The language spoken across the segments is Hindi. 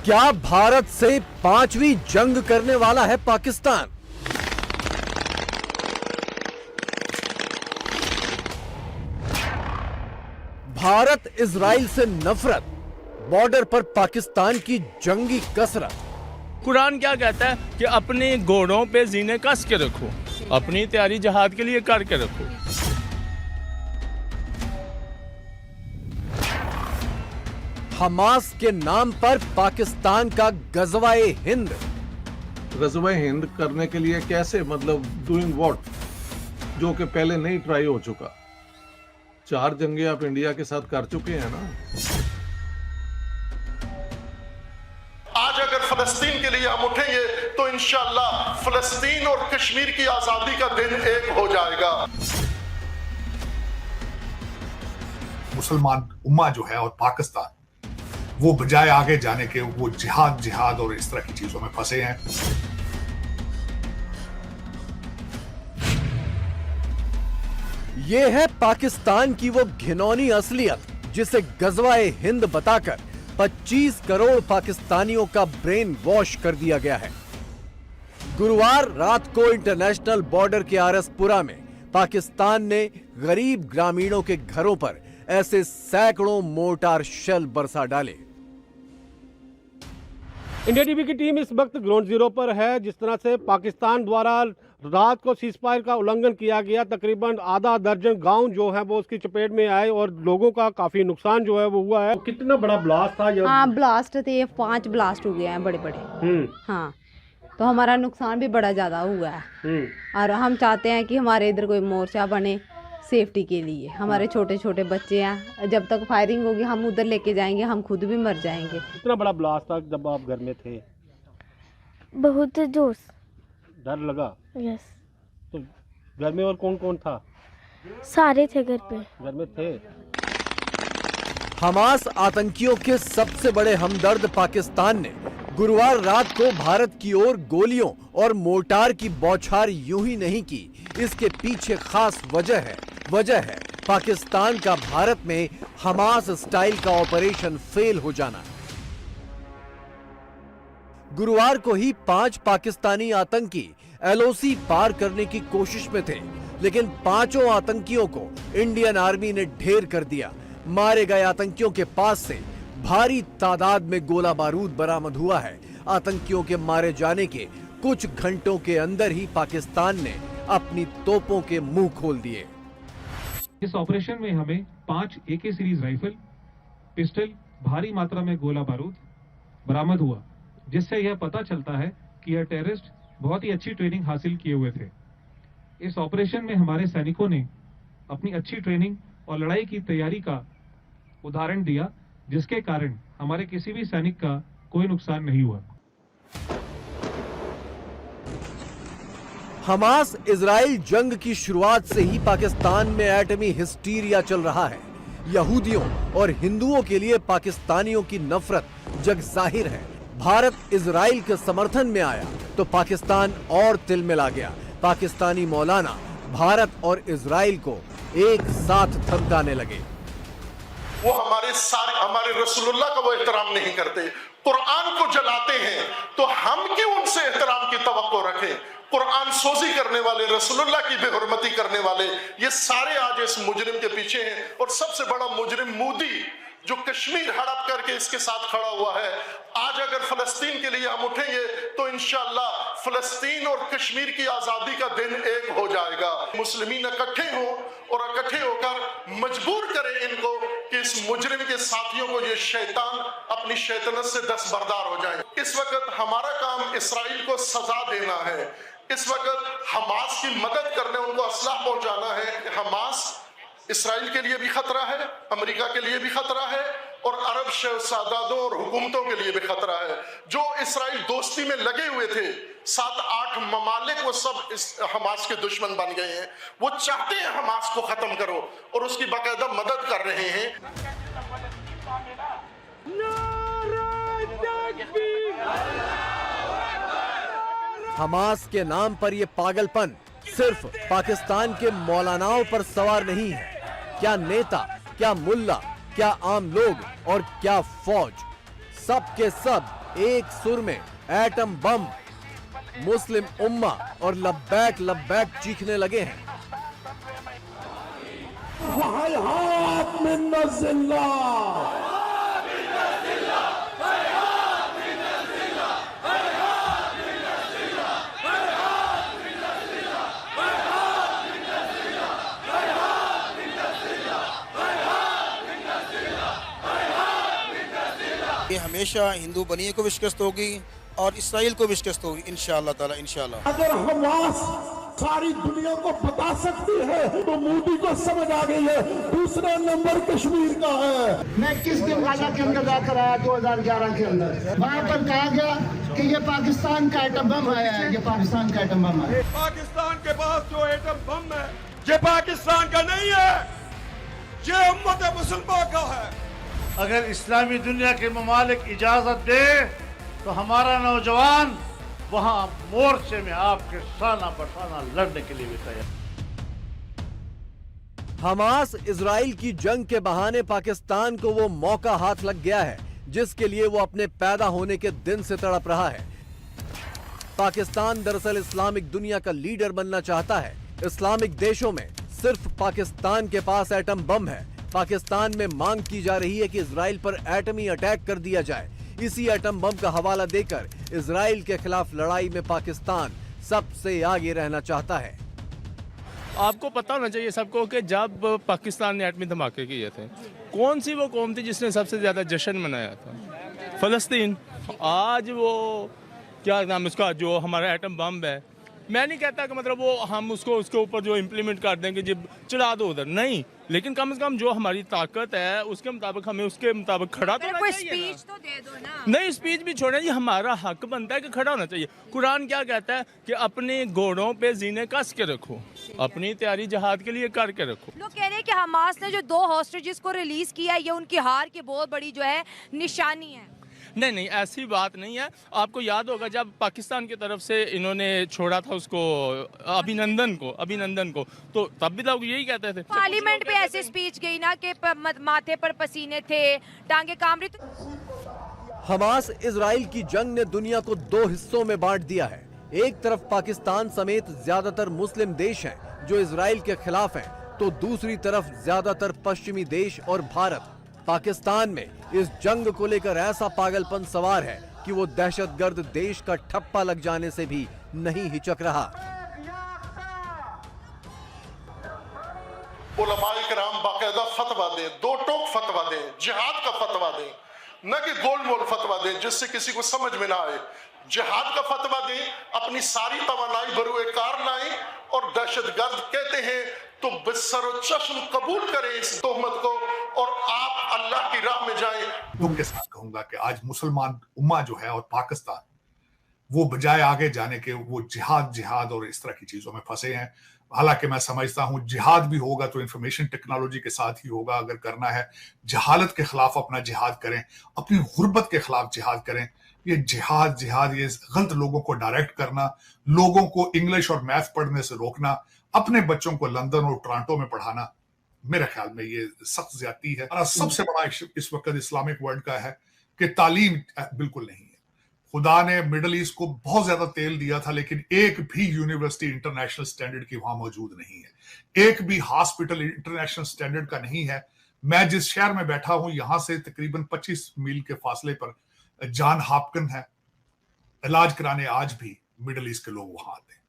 क्या भारत से पांचवी जंग करने वाला है पाकिस्तान? भारत इजराइल से नफरत, बॉर्डर पर पाकिस्तान की जंगी कसरत। कुरान क्या कहता है कि अपने घोड़ों पे जीने कस के रखो, अपनी तैयारी जहाद के लिए करके रखो। हमास के नाम पर पाकिस्तान का गजवाए हिंद। गजवा हिंद करने के लिए कैसे, मतलब डूइंग व्हाट, जो कि पहले नहीं ट्राई हो चुका। 4 जंगे आप इंडिया के साथ कर चुके हैं ना। आज अगर फलस्तीन के लिए हम उठेंगे तो इंशाअल्लाह फलस्तीन और कश्मीर की आजादी का दिन एक हो जाएगा। मुसलमान उम्मा जो है और पाकिस्तान, वो बजाय आगे जाने के वो जिहाद और इस तरह की चीजों में फंसे हैं। ये है पाकिस्तान की वो घिनौनी असलियत जिसे गजवाए हिंद बताकर 25 करोड़ पाकिस्तानियों का ब्रेन वॉश कर दिया गया है। गुरुवार रात को इंटरनेशनल बॉर्डर के आरएसपुरा में पाकिस्तान ने गरीब ग्रामीणों के घरों पर ऐसे सैकड़ों मोर्टार शेल बरसा डाले। इंडिया टीवी की टीम इस वक्त ग्राउंड जीरो पर है। जिस तरह से पाकिस्तान द्वारा रात को सीजफायर का उल्लंघन किया गया, तकरीबन आधा दर्जन गांव जो है वो उसकी चपेट में आए और लोगों का काफी नुकसान जो है वो हुआ है। कितना बड़ा ब्लास्ट था? हाँ, ब्लास्ट थे, 5 ब्लास्ट हो गए हैं बड़े बड़े। हाँ, तो हमारा नुकसान भी बड़ा ज्यादा हुआ है और हम चाहते हैं कि हमारे इधर कोई मोर्चा बने सेफ्टी के लिए। हमारे छोटे छोटे बच्चे हैं, जब तक फायरिंग होगी हम उधर लेके जाएंगे, हम खुद भी मर जाएंगे। कितना बड़ा ब्लास्ट था जब आप घर में थे? बहुत जोश। डर लगा? यस। तो घर में और कौन कौन था? सारे थे घर पे। घर में थे। हमास आतंकियों के सबसे बड़े हमदर्द पाकिस्तान ने गुरुवार रात को भारत की ओर गोलियों और मोर्टार की बौछार यूं ही नहीं की। इसके पीछे खास वजह है पाकिस्तान का भारत में हमास स्टाइल का ऑपरेशन फेल हो जाना। गुरुवार को ही 5 पाकिस्तानी आतंकी एलओसी पार करने की कोशिश में थे, लेकिन 5 आतंकियों को इंडियन आर्मी ने ढेर कर दिया। मारे गए आतंकियों के पास से भारी तादाद में गोला बारूद बरामद हुआ है। आतंकियों के मारे जाने के कुछ घंटों के अंदर ही पाकिस्तान ने अपनी तोपों के मुंह खोल दिए। इस ऑपरेशन में हमें 5 AK सीरीज राइफल, पिस्टल, भारी मात्रा में गोला बारूद बरामद हुआ, जिससे यह पता चलता है कि यह टेररिस्ट बहुत ही अच्छी ट्रेनिंग हासिल किए हुए थे। इस ऑपरेशन में हमारे सैनिकों ने अपनी अच्छी ट्रेनिंग और लड़ाई की तैयारी का उदाहरण दिया, जिसके कारण हमारे किसी भी सैनिक का कोई नुकसान नहीं हुआ। हमास इजराइल जंग की शुरुआत से ही पाकिस्तान में एटमी हिस्टीरिया चल रहा है। यहूदियों और हिंदुओं के लिए पाकिस्तानियों की नफरत जग जाहिर है। भारत इजराइल के समर्थन में आया तो पाकिस्तान और तिलमिला गया। पाकिस्तानी मौलाना भारत और इजराइल को एक साथ धमकाने लगे। वो हमारे रसूलुल्लाह का वो एहतराम नहीं करते, कुरान को जलाते हैं, तो हम क्यों उनसे एहतराम की तवक्को रखें? कुरान सोजी करने वाले, रसूलुल्लाह की बेहुरमती करने वाले, ये सारे आज इस मुजरिम के पीछे हैं। और सबसे बड़ा मुजरिम मोदी, जो कश्मीर हड़प करके इसके साथ खड़ा हुआ है। आज अगर फलस्तीन के लिए हम उठेंगे तो इंशाअल्लाह फलस्तीन और कश्मीर की आजादी का दिन एक हो जाएगा। मुस्लिमीन इकट्ठे हों और इकट्ठे होकर मजबूर करें इनको कि इस मुजरिम के साथियों को, ये शैतान अपनी शैतानत से दस्तबरदार हो जाए। इस वक्त हमारा काम इसराइल को सजा देना है। इस वक्त हमास की मदद करने, उनको असलाह पहुंचाना है। हमास इसराइल के लिए भी खतरा है, अमेरिका के लिए भी खतरा है और अरब शहजादों और हुकूमतों के लिए भी खतरा है। जो इसराइल दोस्ती में लगे हुए थे, 7-8 ममालिक, वो सब इस हमास के दुश्मन बन गए हैं। वो चाहते हैं हमास को खत्म करो और उसकी बाकायदा मदद कर रहे हैं। हमास के नाम पर यह पागलपन सिर्फ पाकिस्तान के मौलानाओं पर सवार नहीं है। क्या नेता, क्या मुल्ला, क्या आम लोग और क्या फौज, सब के सब एक सुर में एटम बम, मुस्लिम उम्मा और लब्बैक लब्बैक चीखने लगे हैं। ये हमेशा हिंदू बनिए को भी शिकस्त होगी और इसराइल को भी शिकस्त होगी इंशाअल्लाह ताला इंशाअल्लाह। अगर हमास सारी दुनिया को बता सकती है तो मोदी को समझ आ गई है दूसरा नंबर कश्मीर का है। मैं किस दिन गाजा के अंदर जाकर आया 2011 के अंदर, वहाँ पर कहा गया कि ये पाकिस्तान का एटम बम आया है, ये पाकिस्तान का एटम बम है। पाकिस्तान के पास जो एटम बम है ये पाकिस्तान का नहीं है, ये उम्मत मुसलमान का है। अगर इस्लामी दुनिया के ममालिक इजाजत दे तो हमारा नौजवान वहां मोर्चे में आपके साना बसाना लड़ने के लिए भी तैयार। हमास इजराइल की जंग के बहाने पाकिस्तान को वो मौका हाथ लग गया है जिसके लिए वो अपने पैदा होने के दिन से तड़प रहा है। पाकिस्तान दरअसल इस्लामिक दुनिया का लीडर बनना चाहता है। इस्लामिक देशों में सिर्फ पाकिस्तान के पास एटम बम है। पाकिस्तान में मांग की जा रही है कि इजराइल पर एटमी अटैक कर दिया जाए। इसी एटम बम का हवाला देकर इजराइल के खिलाफ लड़ाई में पाकिस्तान सबसे आगे रहना चाहता है। आपको पता होना चाहिए सबको कि जब पाकिस्तान ने एटमी धमाके किए थे, कौन सी वो कौम थी जिसने सबसे ज्यादा जश्न मनाया था? फलस्तीन। आज वो क्या नाम उसका जो हमारा एटम बम है, मैं नहीं कहता कि मतलब वो हम उसको उसके ऊपर जो इम्प्लीमेंट कर देंगे जब चढ़ा दो उधर, नहीं, लेकिन कम से कम जो हमारी ताकत है उसके मुताबिक हमें उसके मुताबिक खड़ा तो होना चाहिए। स्पीच तो दे दो ना। नहीं, स्पीच भी छोड़ना, ये हमारा हक बनता है कि खड़ा होना चाहिए। कुरान क्या कहता है कि अपने घोड़ों पे जीने कस के रखो, अपनी तैयारी जहाद के लिए करके रखो। लोग कह रहे हैं कि हमास ने जो 2 हॉस्टेजेस को रिलीज किया ये उनकी हार की बहुत बड़ी जो है निशानी है। नहीं नहीं, ऐसी बात नहीं है। आपको याद होगा जब पाकिस्तान की तरफ से इन्होंने छोड़ा था उसको अभिनंदन को, तो तब भी लोग यही कहते थे। पार्लियामेंट पे ऐसे स्पीच गई ना कि माथे पर पसीने थे, टांगे काम रही। हमास इजराइल की जंग ने दुनिया को 2 हिस्सों में बांट दिया है। एक तरफ पाकिस्तान समेत ज्यादातर मुस्लिम देश हैं जो इजराइल के खिलाफ हैं, तो दूसरी तरफ ज्यादातर पश्चिमी देश और भारत। पाकिस्तान में इस जंग को लेकर ऐसा पागलपन सवार है कि वो दहशतगर्द देश का ठप्पा लग जाने से भी नहीं हिचक रहा। उलमाए किराम बाकायदा फतवा दें, 2 टोक फतवा दें, जिहाद का फतवा दें, न कि गोल मोल फतवा दें जिससे किसी को समझ में ना आए। जिहाद का फतवा दें, अपनी सारी तवानाई बरूए कार लाएं और दहशतगर्द कहते हैं तो बिस्सर और चश्म कबूल करें इस तोहमत को और आप अल्लाह की राह में जाएं। दुख के साथ कहूंगा कि आज मुसलमान उम्मा जो है और पाकिस्तान वो बजाय आगे जाने के वो जिहाद और इस तरह की चीजों में फंसे हैं। हालांकि मैं समझता हूं जिहाद भी होगा तो इंफॉर्मेशन टेक्नोलॉजी के साथ ही होगा। अगर करना है जहालत के खिलाफ अपना जिहाद करें, अपनी गुर्बत के खिलाफ जिहाद करें। ये जिहाद ये गलत लोगों को डायरेक्ट करना, लोगों को इंग्लिश और मैथ पढ़ने से रोकना, अपने बच्चों को लंदन और टोरंटो में पढ़ाना, मेरे ख्याल में ये सख्त ज्यादती है। और सबसे बड़ा इस वक्त इस्लामिक वर्ल्ड का है कि तालीम बिल्कुल नहीं है। खुदा ने मिडल ईस्ट को बहुत ज्यादा तेल दिया था, लेकिन एक भी यूनिवर्सिटी इंटरनेशनल स्टैंडर्ड की वहां मौजूद नहीं है। एक भी हॉस्पिटल इंटरनेशनल स्टैंडर्ड का नहीं है। मैं जिस शहर में बैठा हूं यहां से तकरीबन 25 मील के फासले पर जॉन हॉपकिंस है। इलाज कराने आज भी मिडल ईस्ट के लोग वहां आते हैं।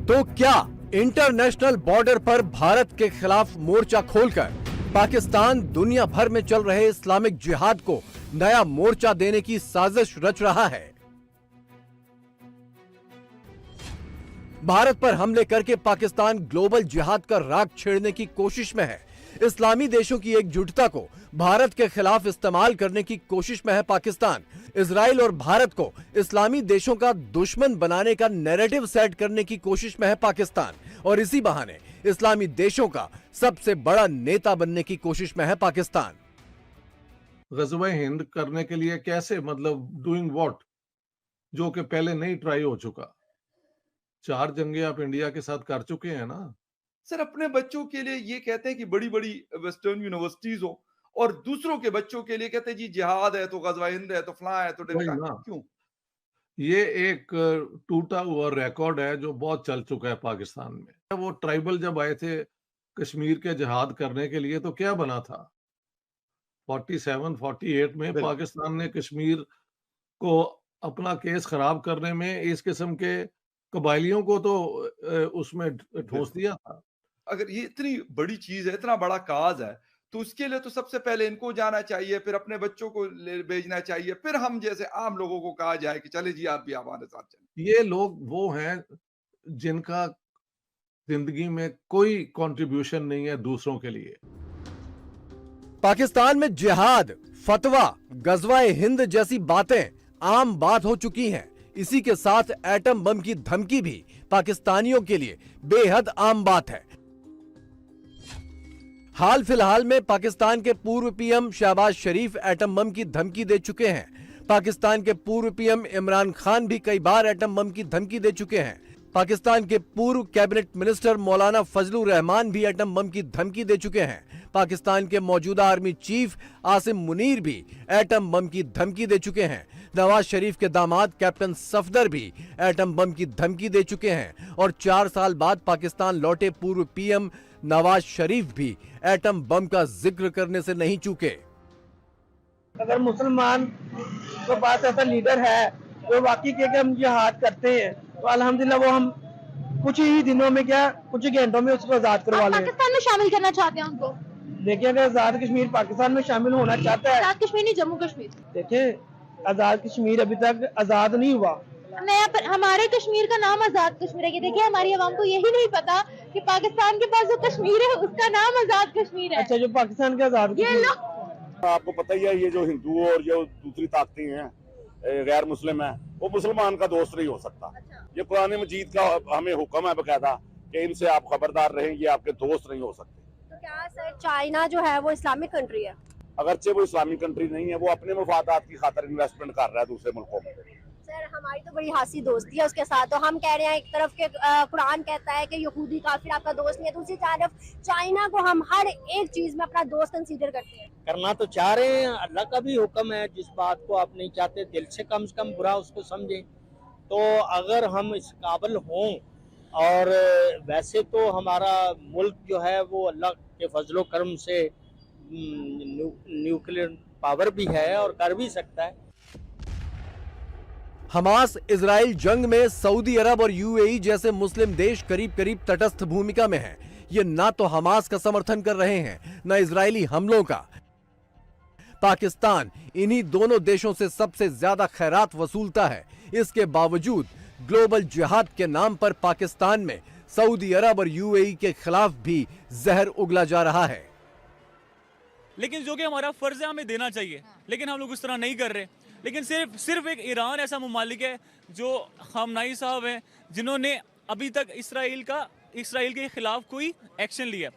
तो क्या इंटरनेशनल बॉर्डर पर भारत के खिलाफ मोर्चा खोलकर पाकिस्तान दुनिया भर में चल रहे इस्लामिक जिहाद को नया मोर्चा देने की साजिश रच रहा है? भारत पर हमले करके पाकिस्तान ग्लोबल जिहाद का राग छेड़ने की कोशिश में है। इस्लामी देशों की एकजुटता को भारत के खिलाफ इस्तेमाल करने की कोशिश में है पाकिस्तान। इजराइल और भारत को इस्लामी देशों का दुश्मन बनाने का नैरेटिव सेट करने की कोशिश में है पाकिस्तान, और इसी बहाने इस्लामी देशों का सबसे बड़ा नेता बनने की कोशिश में है पाकिस्तान। गज़वा हिंद करने के लिए कैसे, मतलब डूइंग व्हाट, जो कि पहले नहीं ट्राई हो चुका। 4 जंगे आप इंडिया के साथ कर चुके हैं ना सर। अपने बच्चों के लिए ये कहते हैं कि बड़ी बड़ी वेस्टर्न यूनिवर्सिटीज हो और दूसरों के बच्चों के लिए कहते जी जिहाद है तो गज़वा हिंद है तो फलां है तो वही ढिमका। ना। क्यों? ये एक टूटा हुआ रिकॉर्ड है जो बहुत चल चुका है पाकिस्तान में। वो ट्राइबल जब आए थे कश्मीर के जिहाद करने के लिए तो क्या बना था? 47-48 में पाकिस्तान ने कश्मीर को अपना केस खराब करने में इस किस्म के कबायलियों को तो उसमें ठोस दिया था। अगर ये इतनी बड़ी चीज है, इतना बड़ा काज है, तो उसके लिए तो सबसे पहले इनको जाना चाहिए, फिर अपने बच्चों को भेजना चाहिए, फिर हम जैसे आम लोगों को कहा जाए कि चले जी आप भी हमारे साथ चलें। ये लोग वो हैं जिनका जिंदगी में कोई कंट्रीब्यूशन नहीं है दूसरों के लिए। पाकिस्तान में जिहाद, फतवा, गजवाए हिंद जैसी बातें आम बात हो चुकी हैं। इसी के साथ एटम बम की धमकी भी पाकिस्तानियों के लिए बेहद आम बात है। हाल फिलहाल में पाकिस्तान के पूर्व पीएम शहबाज शरीफ एटम बम की धमकी दे चुके हैं। पाकिस्तान के पूर्व पीएम इमरान खान भी कई बार एटम बम की धमकी दे चुके हैं। पाकिस्तान के पूर्व कैबिनेट मिनिस्टर मौलाना फजलुर रहमान भी एटम बम की धमकी दे चुके हैं। पाकिस्तान के मौजूदा आर्मी चीफ आसिम मुनीर भी एटम बम की धमकी दे चुके हैं। नवाज शरीफ के दामाद कैप्टन सफदर भी एटम बम की धमकी दे चुके हैं और 4 साल बाद पाकिस्तान लौटे पूर्व पीएम नवाज शरीफ भी एटम बम का जिक्र करने से नहीं चूके। अगर मुसलमान के पास ऐसा लीडर है जो वाकई के हम जिहाद करते हैं तो अल्हम्दुलिल्लाह वो हम कुछ ही दिनों में क्या कुछ ही घंटों में उसको आजाद करवा लें। पाकिस्तान में शामिल करना चाहते हैं उनको? देखिए अगर आजाद कश्मीर पाकिस्तान में शामिल होना चाहता है, आजाद कश्मीर नहीं जम्मू कश्मीर। देखिए आजाद कश्मीर अभी तक आजाद नहीं हुआ। नया हमारे कश्मीर का नाम आजाद कश्मीर है। देखिए हमारी आवाम को यही नहीं पता कि पाकिस्तान के पास जो कश्मीर है उसका नाम आजाद कश्मीर है। अच्छा, जो पाकिस्तान का आजाद आपको पता ही है, ये जो हिंदू और जो दूसरी ताकतें हैं गैर मुस्लिम है, वो मुसलमान का दोस्त नहीं हो सकता। ये कुरान मजीद का हमें हुक्म है बकायदा कि इनसे आप खबरदार रहें, ये आपके दोस्त नहीं हो सकते। तो क्या सर चाइना जो है वो इस्लामिक कंट्री है? अगरचे वो इस्लामिक कंट्री नहीं है, वो अपने मफादात की खातिर इन्वेस्टमेंट कर रहा है दूसरे मुल्कों में। सर हमारी तो बड़ी हासी दोस्ती है उसके साथ, तो हम कह रहे हैं एक तरफ के कुरान कहता है कि यहूदी काफिर आपका दोस्त नहीं है, दूसरी तरफ चाइना को हम हर एक चीज में अपना दोस्त कंसीडर करते हैं। करना तो चाह रहे हैं, अल्लाह का भी हुक्म है, जिस बात को आप नहीं चाहते दिल से कम बुरा उसको समझें। तो अगर हम इस काबिल हों, और वैसे तो हमारा मुल्क जो है वो अल्लाह के फजलो करम से न्यूक्लियर पावर भी है और कर भी सकता है। हमास इजराइल जंग में सऊदी अरब और यूएई जैसे मुस्लिम देश करीब करीब तटस्थ भूमिका में हैं। ये ना तो हमास का समर्थन कर रहे हैं न इजरायली हमलों का। पाकिस्तान इन्हीं दोनों देशों से सबसे ज्यादा खैरात वसूलता है। इसके बावजूद ग्लोबल जिहाद के नाम पर पाकिस्तान में सऊदी अरब और यूएई के खिलाफ भी जहर उगला जा रहा है। लेकिन जो कि हमारा फर्ज है हमें देना चाहिए, लेकिन हम लोग उस तरह नहीं कर रहे। लेकिन सिर्फ एक ईरान ऐसा मुमालिक है जो खामनाई साहब हैं जिन्होंने अभी तक इसराइल के खिलाफ कोई एक्शन लिया।